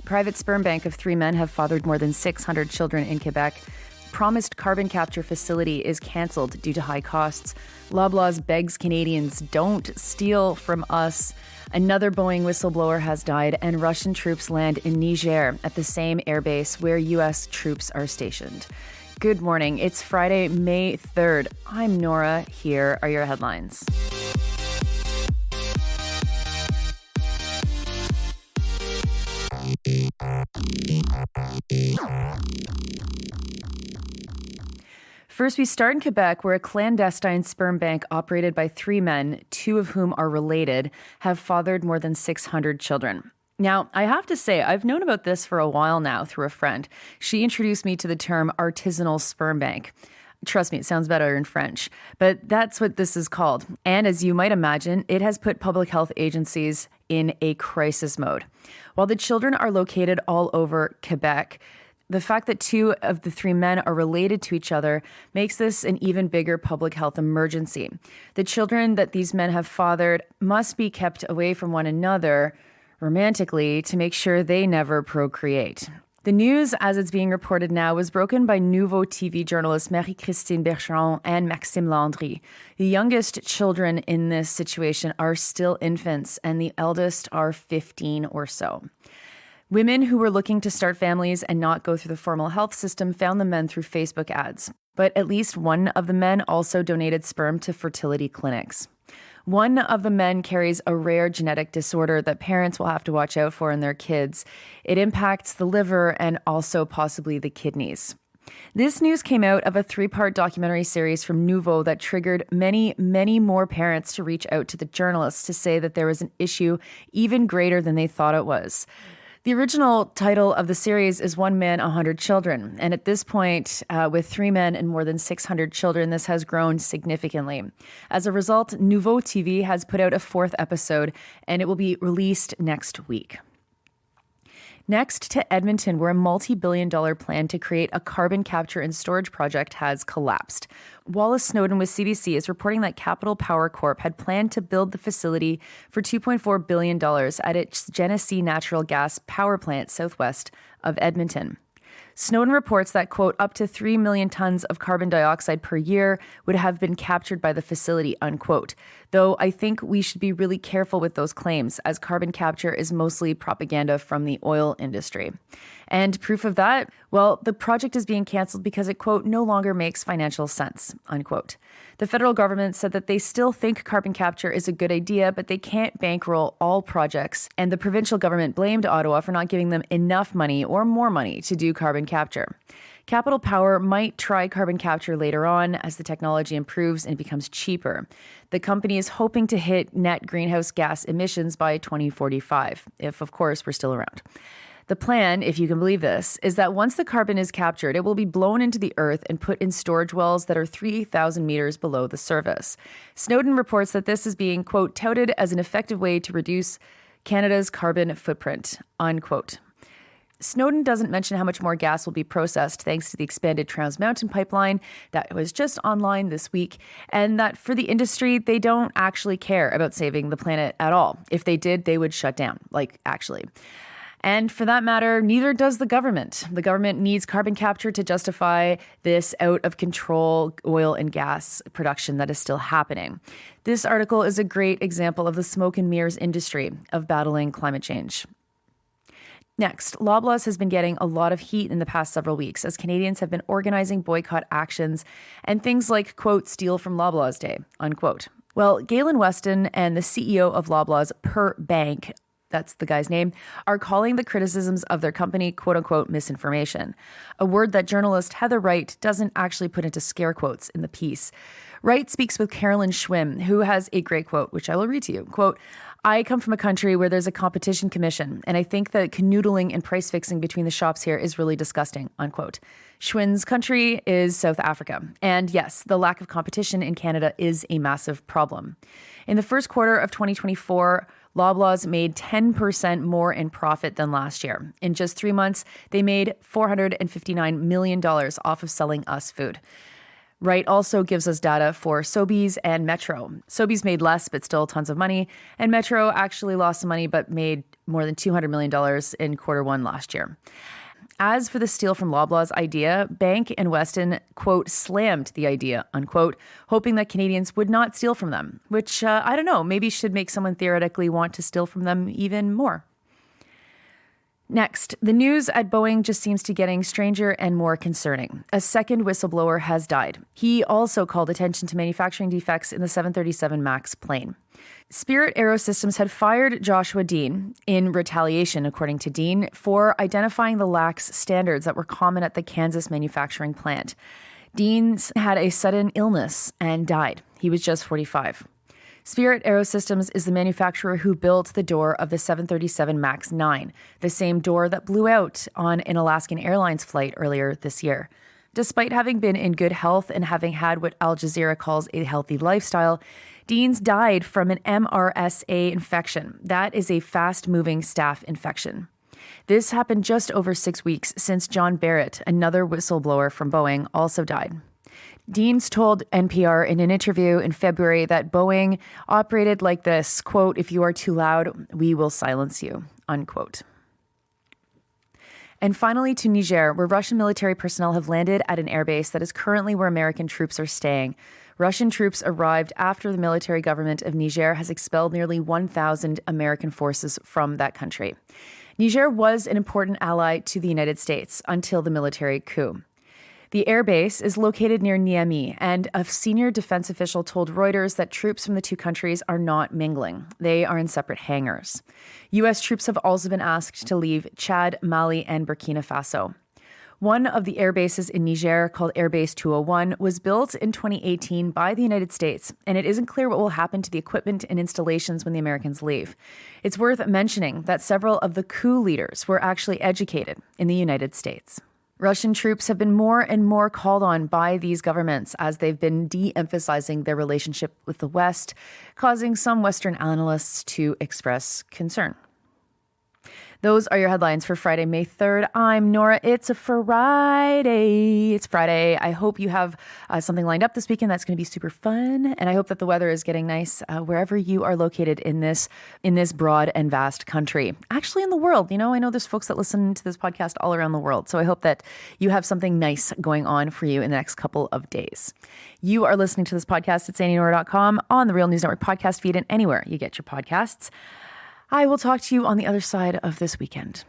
Private sperm bank of 3 men have fathered more than 600 children in Quebec. Promised carbon capture facility is cancelled due to high costs. Loblaws begs Canadians, don't steal from us. Another Boeing whistleblower has died, and Russian troops land in Niger at the same airbase where U.S. troops are stationed. Good morning. It's Friday, May 3rd. I'm Nora. Here are your headlines. First, we start in Quebec, where a clandestine sperm bank operated by 3 men, 2 of whom are related, have fathered more than 600 children. Now, I have to say, I've known about this for a while now through a friend. She introduced me to the term artisanal sperm bank. Trust me, it sounds better in French, but that's what this is called. And as you might imagine, it has put public health agencies in a crisis mode. While the children are located all over Quebec, the fact that 2 of the 3 men are related to each other makes this an even bigger public health emergency. The children that these men have fathered must be kept away from one another romantically to make sure they never procreate. The news, as it's being reported now, was broken by Nouveau TV journalists Marie-Christine Bergeron and Maxime Landry. The youngest children in this situation are still infants, and the eldest are 15 or so. Women who were looking to start families and not go through the formal health system found the men through Facebook ads. But at least one of the men also donated sperm to fertility clinics. One of the men carries a rare genetic disorder that parents will have to watch out for in their kids. It impacts the liver and also possibly the kidneys. This news came out of a 3-part documentary series from Nouveau that triggered many, many more parents to reach out to the journalists to say that there was an issue even greater than they thought it was. The original title of the series is 1 Man, 100 Children. And at this point, with 3 men and more than 600 children, this has grown significantly. As a result, Nouveau TV has put out a 4th episode, and it will be released next week. Next to Edmonton, where a multi-billion-dollar plan to create a carbon capture and storage project has collapsed. Wallace Snowden with CBC is reporting that Capital Power Corp had planned to build the facility for $2.4 billion at its Genesee natural gas power plant southwest of Edmonton. Snowden reports that, quote, up to 3 million tons of carbon dioxide per year would have been captured by the facility, unquote. Though I think we should be really careful with those claims, as carbon capture is mostly propaganda from the oil industry. And proof of that? Well, the project is being canceled because it, quote, no longer makes financial sense, unquote. The federal government said that they still think carbon capture is a good idea, but they can't bankroll all projects. And the provincial government blamed Ottawa for not giving them enough money or more money to do carbon capture. Capital Power might try carbon capture later on as the technology improves and becomes cheaper. The company is hoping to hit net greenhouse gas emissions by 2045, if, of course, we're still around. The plan, if you can believe this, is that once the carbon is captured, it will be blown into the earth and put in storage wells that are 3,000 meters below the surface. Snowden reports that this is being, quote, touted as an effective way to reduce Canada's carbon footprint, unquote. Snowden doesn't mention how much more gas will be processed thanks to the expanded Trans Mountain pipeline that was just online this week, and that for the industry, they don't actually care about saving the planet at all. If they did, they would shut down, actually. And for that matter, neither does the government. The government needs carbon capture to justify this out-of-control oil and gas production that is still happening. This article is a great example of the smoke and mirrors industry of battling climate change. Next, Loblaws has been getting a lot of heat in the past several weeks as Canadians have been organizing boycott actions and things like, quote, steal from Loblaws Day, unquote. Well, Galen Weston and the CEO of Loblaws, Per Bank, that's the guy's name, are calling the criticisms of their company, quote unquote, misinformation, a word that journalist Heather Wright doesn't actually put into scare quotes in the piece. Wright speaks with Carolyn Schwim, who has a great quote, which I will read to you. Quote, I come from a country where there's a competition commission, and I think that canoodling and price fixing between the shops here is really disgusting, unquote. Schwin's country is South Africa. And yes, the lack of competition in Canada is a massive problem. In the first quarter of 2024, Loblaws made 10% more in profit than last year. In just 3 months, they made $459 million off of selling us food. Right also gives us data for Sobeys and Metro. Sobeys made less, but still tons of money. And Metro actually lost some money, but made more than $200 million in Q1 last year. As for the steal from Loblaws idea, Bank and Weston, quote, slammed the idea, unquote, hoping that Canadians would not steal from them, which, I don't know, maybe should make someone theoretically want to steal from them even more. Next, the news at Boeing just seems to getting stranger and more concerning. A second whistleblower has died. He also called attention to manufacturing defects in the 737 MAX plane. Spirit AeroSystems had fired Joshua Dean in retaliation, according to Dean, for identifying the lax standards that were common at the Kansas manufacturing plant. Dean's had a sudden illness and died. He was just 45. Spirit AeroSystems is the manufacturer who built the door of the 737 MAX 9, the same door that blew out on an Alaskan Airlines flight earlier this year. Despite having been in good health and having had what Al Jazeera calls a healthy lifestyle, Deans died from an MRSA infection. That is a fast-moving staph infection. This happened just over 6 weeks since John Barrett, another whistleblower from Boeing, also died. Deans told NPR in an interview in February that Boeing operated like this, quote, if you are too loud, we will silence you, unquote. And finally to Niger, where Russian military personnel have landed at an airbase that is currently where American troops are staying. Russian troops arrived after the military government of Niger has expelled nearly 1,000 American forces from that country. Niger was an important ally to the United States until the military coup. The airbase is located near Niamey, and a senior defense official told Reuters that troops from the two countries are not mingling. They are in separate hangars. U.S. troops have also been asked to leave Chad, Mali, and Burkina Faso. One of the air bases in Niger, called Airbase 201, was built in 2018 by the United States, and it isn't clear what will happen to the equipment and installations when the Americans leave. It's worth mentioning that several of the coup leaders were actually educated in the United States. Russian troops have been more and more called on by these governments as they've been de-emphasizing their relationship with the West, causing some Western analysts to express concern. Those are your headlines for Friday, May 3rd. I'm Nora. It's a Friday. It's Friday. I hope you have something lined up this weekend that's going to be super fun. And I hope that the weather is getting nice wherever you are located in this broad and vast country. Actually, in the world. You know, I know there's folks that listen to this podcast all around the world. So I hope that you have something nice going on for you in the next couple of days. You are listening to this podcast at sandynora.com, on the Real News Network podcast feed, and anywhere you get your podcasts. I will talk to you on the other side of this weekend.